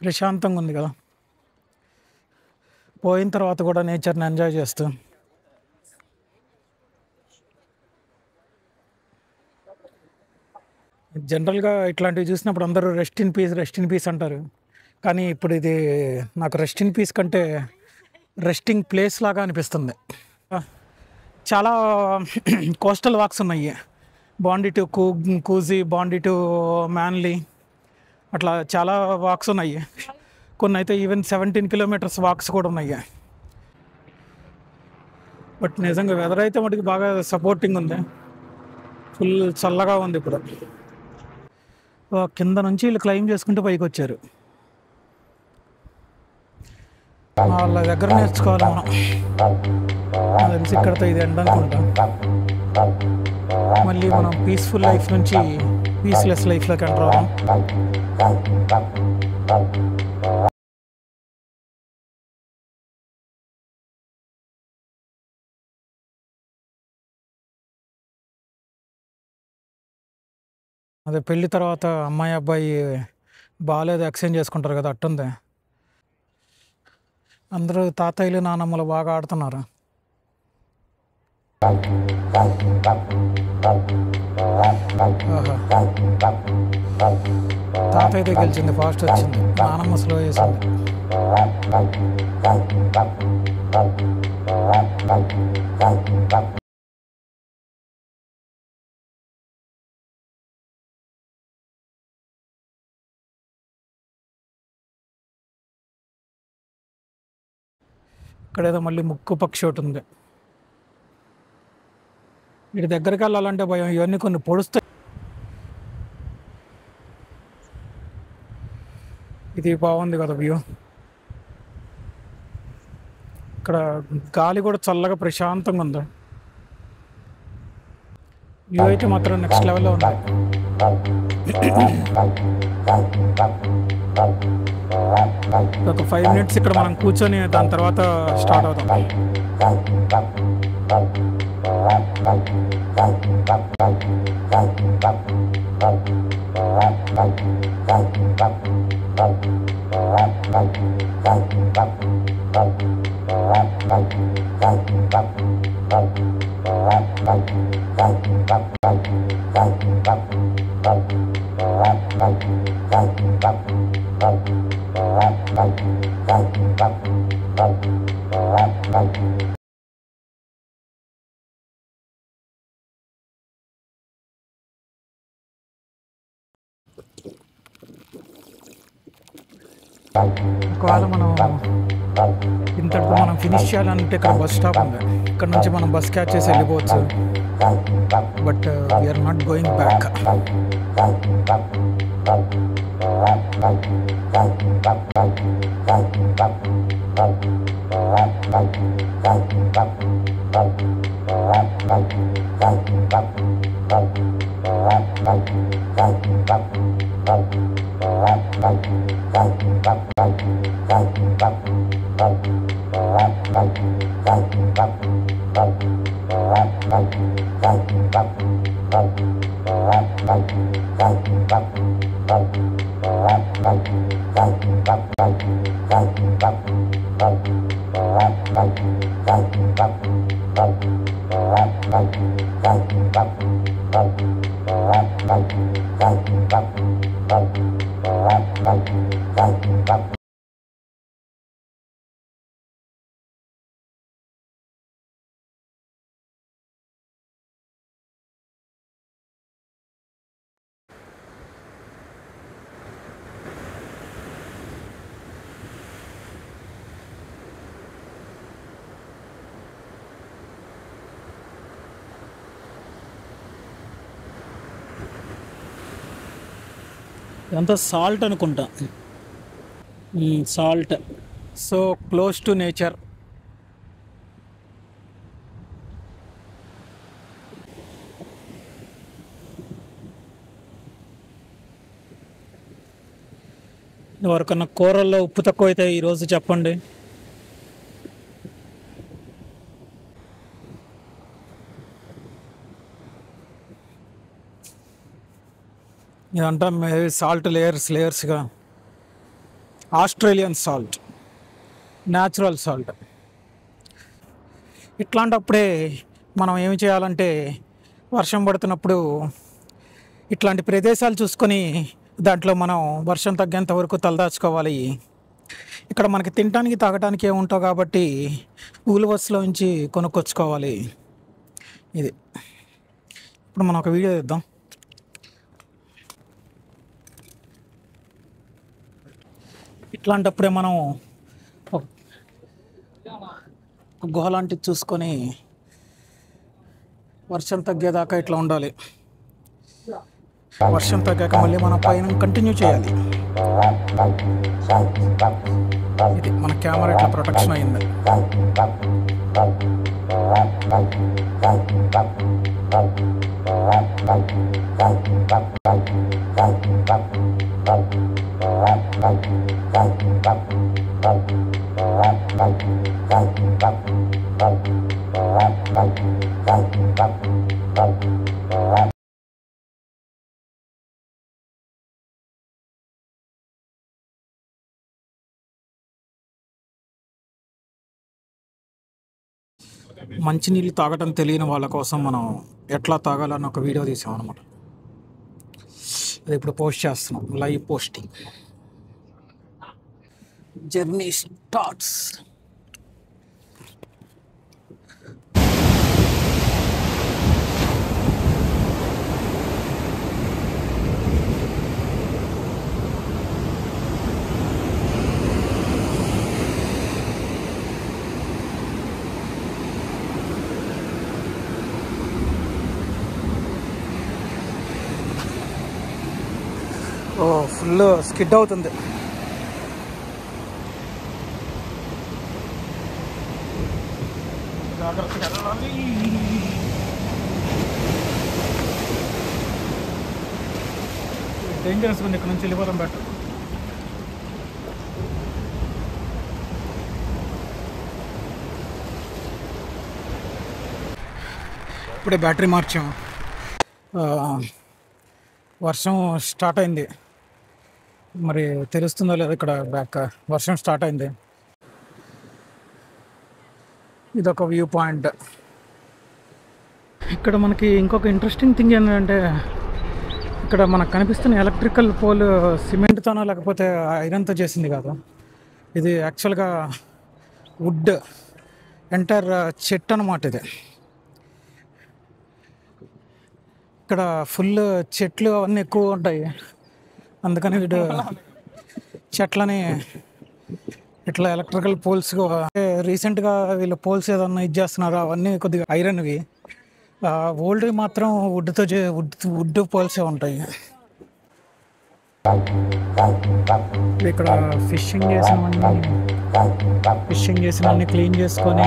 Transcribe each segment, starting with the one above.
ప్రశాంతంగా ఉంది కదా. పోయిన తర్వాత కూడా నేచర్ని ఎంజాయ్ చేస్తూ. జనరల్గా ఇట్లాంటివి చూసినప్పుడు అందరూ రెస్ట్ ఇన్ పీస్ అంటారు. కానీ ఇప్పుడు ఇది నాకు రెస్ట్ ఇన్ పీస్ కంటే రెస్టింగ్ ప్లేస్ లాగా అనిపిస్తుంది. చాలా కోస్టల్ వాక్స్ ఉన్నాయి. బాండీ టు కూజీ, బాండీ టు మ్యాన్లీ, అట్లా చాలా వాక్స్ ఉన్నాయి. కొన్ని అయితే ఈవెన్ 17 కిలోమీటర్స్ వాక్స్ కూడా ఉన్నాయి. బట్ నిజంగా వెదర్ అయితే మటుకు బాగా సపోర్టింగ్ ఉంది. ఫుల్ చల్లగా ఉంది ఇప్పుడు. కింద నుంచి వీళ్ళు క్లైమ్ చేసుకుంటూ పైకి వచ్చారు. వాళ్ళ దగ్గర నేర్చుకోవాలి మనం. నాకు తెలిసి ఇక్కడతో ఇది ఎండ్ అనుకుంటా. మళ్ళీ మనం పీస్ఫుల్ లైఫ్ నుంచి పీస్లెస్ లైఫ్లోకి ఎంటర్ అవ్వం. అదే పెళ్ళి తర్వాత అమ్మాయి అబ్బాయి బాగాలేదు ఎక్స్చేంజ్ చేసుకుంటారు కదా, అట్టుంది. అందరూ తాతయ్యలు నానమ్మలు బాగా ఆడుతున్నారు. తాతయ్యతో గెలిచింది, ఫాస్ట్ వచ్చింది. నానమ్మ స్లో చేసింది. ఇక్కడేదో మళ్ళీ ముక్కు పక్షి ఒకటి ఉంది. వీటి దగ్గరికి వెళ్ళాలంటే భయం. ఇవన్నీ కొన్ని పొడుస్తాయి. ఇది బాగుంది కదా వ్యూ. ఇక్కడ గాలి కూడా చల్లగా ప్రశాంతంగా ఉంది. వ్యూ అయితే మాత్రం నెక్స్ట్ లెవెల్లో ఉంది. ఒక 5 minutes ఇక్కడ మనం కూర్చొని దాని తర్వాత స్టార్ట్ అవుతాం. ఒకవేళ మనం ఇంతటితో మనం ఫినిష్ చేయాలంటే ఇక్కడ బస్ స్టాప్ ఉంది. ఇక్కడ నుంచి మనం బస్ క్యాచ్ చేసి వెళ్ళిపోవచ్చు. But we are not going back. ఇదంతా సాల్ట్ అనుకుంటా. Salt. So close to nature. ఎవరికన్నా కూరల్లో ఉప్పు తక్కువ అయితే ఈరోజు చెప్పండి. ఇదంతా సాల్ట్ లేయర్స్గా ఆస్ట్రేలియన్ సాల్ట్, న్యాచురల్ సాల్ట్. ఇట్లాంటప్పుడే మనం ఏమి చేయాలంటే వర్షం పడుతున్నప్పుడు ఇట్లాంటి ప్రదేశాలు చూసుకొని దాంట్లో మనం వర్షం తగ్గేంత వరకు తలదాచుకోవాలి. ఇక్కడ మనకి తినడానికి తాగడానికి ఏముంటావు కాబట్టి ఊలువస్లో నుంచి కొనుక్కొచ్చుకోవాలి. ఇది ఇప్పుడు మనం ఒక వీడియో తీద్దాం. ఇట్లాంటప్పుడే మనం ఒక గుహ లాంటిది చూసుకొని వర్షం తగ్గేదాకా ఇట్లా ఉండాలి. వర్షం తగ్గాక మళ్ళీ మనం పైన కంటిన్యూ చేయాలి. ఇది మన కెమెరా ఇట్లా ప్రొటెక్షన్ అయింది. మంచినీళ్ళు తాగటం తెలియని వాళ్ళ కోసం మనం ఎట్లా తాగాలని ఒక వీడియో తీసాం అనమాట. అది ఇప్పుడు పోస్ట్ చేస్తున్నాం, లైవ్ పోస్టింగ్. Journey starts. ఓ ఫుల్ స్కిడ్ అవుతుంది. డేంజరస్ ఉంది, ఇక్కడ నుంచి వెళ్ళిపోవడం బెటర్. ఇప్పుడే బ్యాటరీ మార్చాం. వర్షం స్టార్ట్ అయింది, మరి తెలుస్తుందో లేదో. ఇక్కడ బ్యాక్ వర్షం స్టార్ట్ అయింది. ఇదొక వ్యూ పాయింట్. ఇక్కడ మనకి ఇంకొక ఇంట్రెస్టింగ్ థింగ్ ఏంటంటే ఇక్కడ మనకు కనిపిస్తున్న ఎలక్ట్రికల్ పోల్ సిమెంట్తోనో లేకపోతే ఐరన్తో చేసింది కాదు. ఇది యాక్చువల్గా వుడ్, ఎంటైర్ చెట్టు అన్నమాట. ఇది ఇక్కడ ఫుల్ చెట్లు అవన్నీ ఎక్కువ ఉంటాయి, అందుకని వీడు చెట్లని ఇట్లా ఎలక్ట్రికల్ పోల్స్ రీసెంట్గా వీళ్ళు పోల్స్ ఏదన్నా ఇది చేస్తున్నారు, అవన్నీ కొద్దిగా ఐరన్వి. ఓల్డ్వి మాత్రం వుడ్తో వుడ్ పోల్సే ఉంటాయి. ఇక్కడ ఫిషింగ్ చేసినవన్నీ క్లీన్ చేసుకొని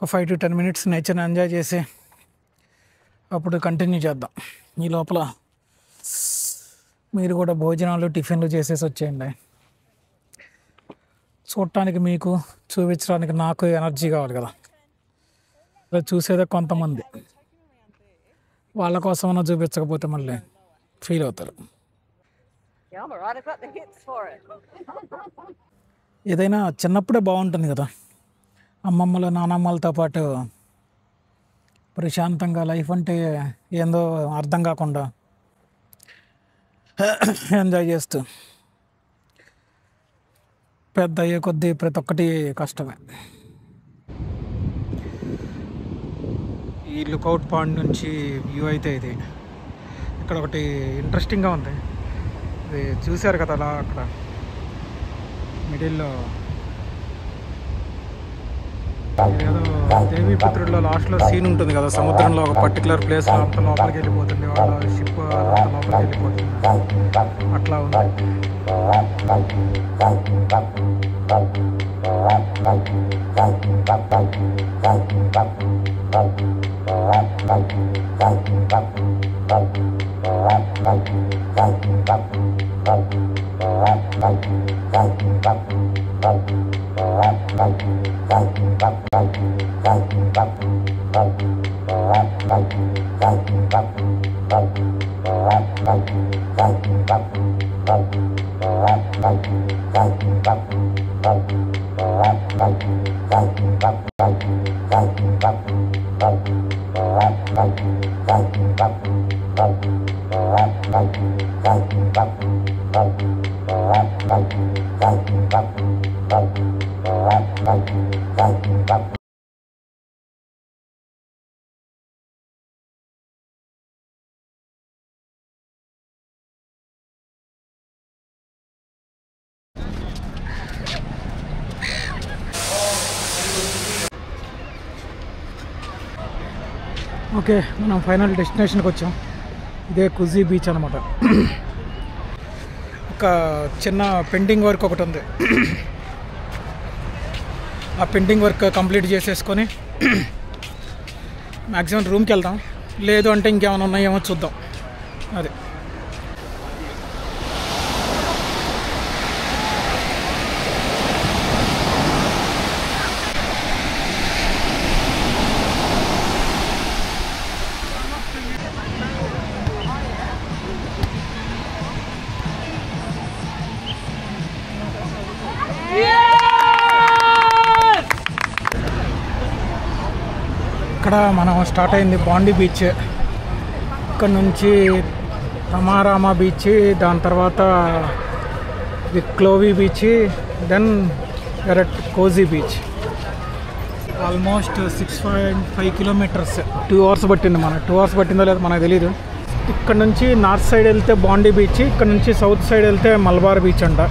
ఒక 5 to 10 minutes నేచర్ని ఎంజాయ్ చేసి అప్పుడు కంటిన్యూ చేద్దాం. ఈ లోపల మీరు కూడా భోజనాలు టిఫిన్లు చేసేసి వచ్చేయండి. చూడటానికి మీకు, చూపించడానికి నాకు ఎనర్జీ కావాలి కదా. ఇలా చూసేదే కొంతమంది, వాళ్ళ కోసమన్నా చూపించకపోతే మళ్ళీ ఫీల్ అవుతారు. ఏదైనా చిన్నప్పుడే బాగుంటుంది కదా. అమ్మమ్మలు నానమ్మలతో పాటు ప్రశాంతంగా లైఫ్ అంటే ఏందో అర్థం కాకుండా ఎంజాయ్ చేస్తూ పెద్ద అయ్యే కొద్దీ ప్రతి ఒక్కటి కష్టమే. ఈ లుకౌట్ పాయింట్ నుంచి వ్యూ అయితే ఇది ఇక్కడ ఒకటి ఇంట్రెస్టింగ్గా ఉంది. ఇది చూశారు కదా అలా అక్కడ మిడిల్లో ఏదో దేవీపుత్రుల్లో లాస్ట్లో సీన్ ఉంటుంది కదా, సముద్రంలో ఒక పర్టికులర్ ప్లేస్లో అంత లోపలికి వెళ్ళిపోతుంది, వాళ్ళ షిప్ అంత లోపలికి వెళ్ళిపోతుంది, అట్లా ఉంది. ఓకే, మనం ఫైనల్ డెస్టినేషన్కి వచ్చాం. ఇదే కుజీ బీచ్ అనమాట. ఒక చిన్న పెండింగ్ వర్క్ ఒకటి ఉంది, ఆ పెండింగ్ వర్క్ కంప్లీట్ చేసేసుకొని మ్యాక్సిమం రూమ్కి వెళ్దాం, లేదు అంటే ఇంకేమైనా ఉన్నాయేమో చూద్దాం. అది ఇక్కడ మనం స్టార్ట్ అయింది బాండీ బీచ్, ఇక్కడ నుంచి రమారామా బీచ్, దాని తర్వాత Clovelly beach, then direct Coogee beach. Almost 6.5 kilometres, 2 hours పట్టింది. 2 అవర్స్ పట్టిందో లేదో మనకు తెలియదు. ఇక్కడ నుంచి నార్త్ సైడ్ వెళ్తే బాండీ బీచ్, ఇక్కడ నుంచి సౌత్ సైడ్ వెళ్తే మలబార్ బీచ్ అంట.